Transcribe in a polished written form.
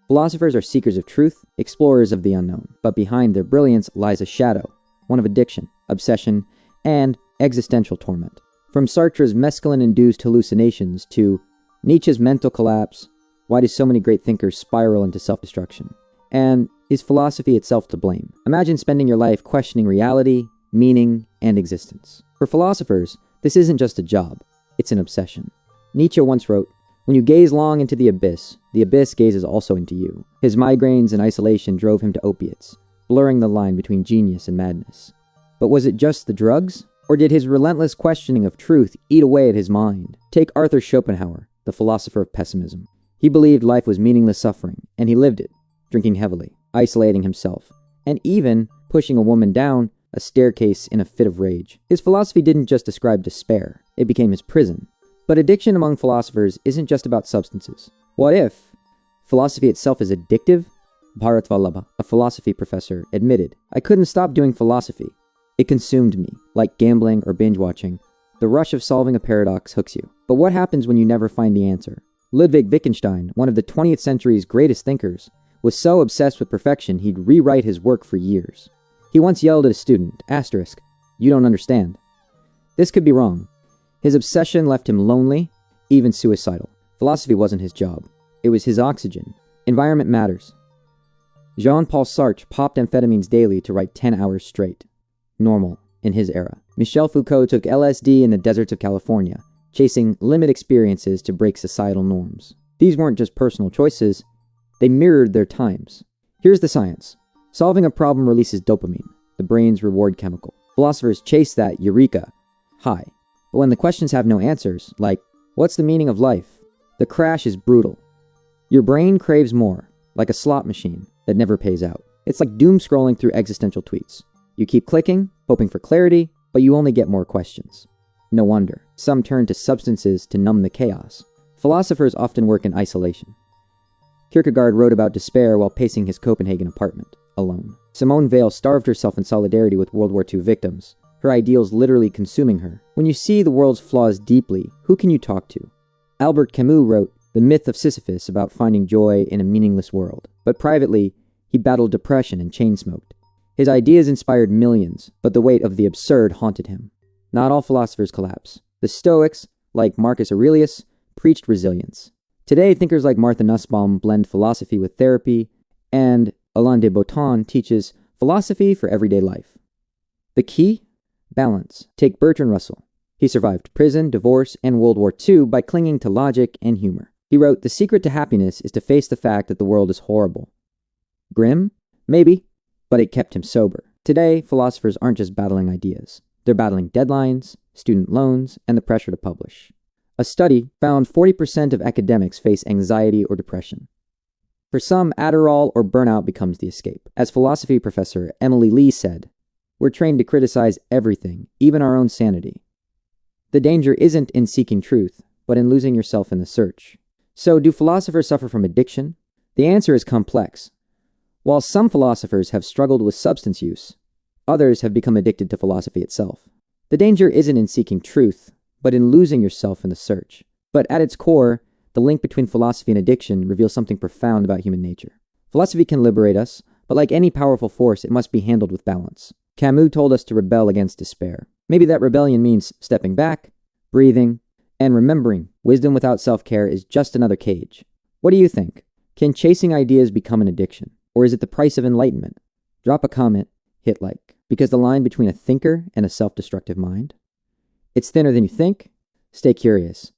Philosophers are seekers of truth, explorers of the unknown, but behind their brilliance lies a shadow, one of addiction, obsession, and existential torment. From Sartre's mescaline-induced hallucinations to Nietzsche's mental collapse, why do so many great thinkers spiral into self-destruction? And is philosophy itself to blame? Imagine spending your life questioning reality, meaning, and existence. For philosophers, this isn't just a job, it's an obsession. Nietzsche once wrote, "When you gaze long into the abyss gazes also into you." His migraines and isolation drove him to opiates, blurring the line between genius and madness. But was it just the drugs? Or did his relentless questioning of truth eat away at his mind? Take Arthur Schopenhauer, the philosopher of pessimism. He believed life was meaningless suffering, and he lived it, drinking heavily, isolating himself, and even pushing a woman down a staircase in a fit of rage. His philosophy didn't just describe despair, it became his prison. But addiction among philosophers isn't just about substances. What if philosophy itself is addictive? Bharat Vallabha, a philosophy professor, admitted, "I couldn't stop doing philosophy. It consumed me, like gambling or binge-watching. The rush of solving a paradox hooks you. But what happens when you never find the answer?" Ludwig Wittgenstein, one of the 20th century's greatest thinkers, was so obsessed with perfection he'd rewrite his work for years. He once yelled at a student, "You don't understand." This could be wrong. His obsession left him lonely, even suicidal. Philosophy wasn't his job. It was his oxygen. Environment matters. Jean-Paul Sartre popped amphetamines daily to write 10 hours straight. Normal in his era. Michel Foucault took LSD in the deserts of California, chasing limit experiences to break societal norms. These weren't just personal choices, they mirrored their times. Here's the science. Solving a problem releases dopamine, the brain's reward chemical. Philosophers chase that eureka high. But when the questions have no answers, like, what's the meaning of life? The crash is brutal. Your brain craves more, like a slot machine that never pays out. It's like doom scrolling through existential tweets. You keep clicking, hoping for clarity, but you only get more questions. No wonder. Some turn to substances to numb the chaos. Philosophers often work in isolation. Kierkegaard wrote about despair while pacing his Copenhagen apartment, alone. Simone Weil starved herself in solidarity with World War II victims, her ideals literally consuming her. When you see the world's flaws deeply, who can you talk to? Albert Camus wrote The Myth of Sisyphus about finding joy in a meaningless world. But privately, he battled depression and chain-smoked. His ideas inspired millions, but the weight of the absurd haunted him. Not all philosophers collapse. The Stoics, like Marcus Aurelius, preached resilience. Today, thinkers like Martha Nussbaum blend philosophy with therapy, and Alain de Botton teaches philosophy for everyday life. The key? Balance. Take Bertrand Russell. He survived prison, divorce, and World War II by clinging to logic and humor. He wrote, "The secret to happiness is to face the fact that the world is horrible." Grim? Maybe, but it kept him sober. Today, philosophers aren't just battling ideas. They're battling deadlines, student loans, and the pressure to publish. A study found 40% of academics face anxiety or depression. For some, Adderall or burnout becomes the escape. As philosophy professor Emily Lee said, "We're trained to criticize everything, even our own sanity." The danger isn't in seeking truth, but in losing yourself in the search. So, do philosophers suffer from addiction? The answer is complex. While some philosophers have struggled with substance use, others have become addicted to philosophy itself. The danger isn't in seeking truth, but in losing yourself in the search. But at its core, the link between philosophy and addiction reveals something profound about human nature. Philosophy can liberate us, but like any powerful force, it must be handled with balance. Camus told us to rebel against despair. Maybe that rebellion means stepping back, breathing, and remembering wisdom without self-care is just another cage. What do you think? Can chasing ideas become an addiction? Or is it the price of enlightenment? Drop a comment, hit like. Because the line between a thinker and a self-destructive mind? It's thinner than you think. Stay curious.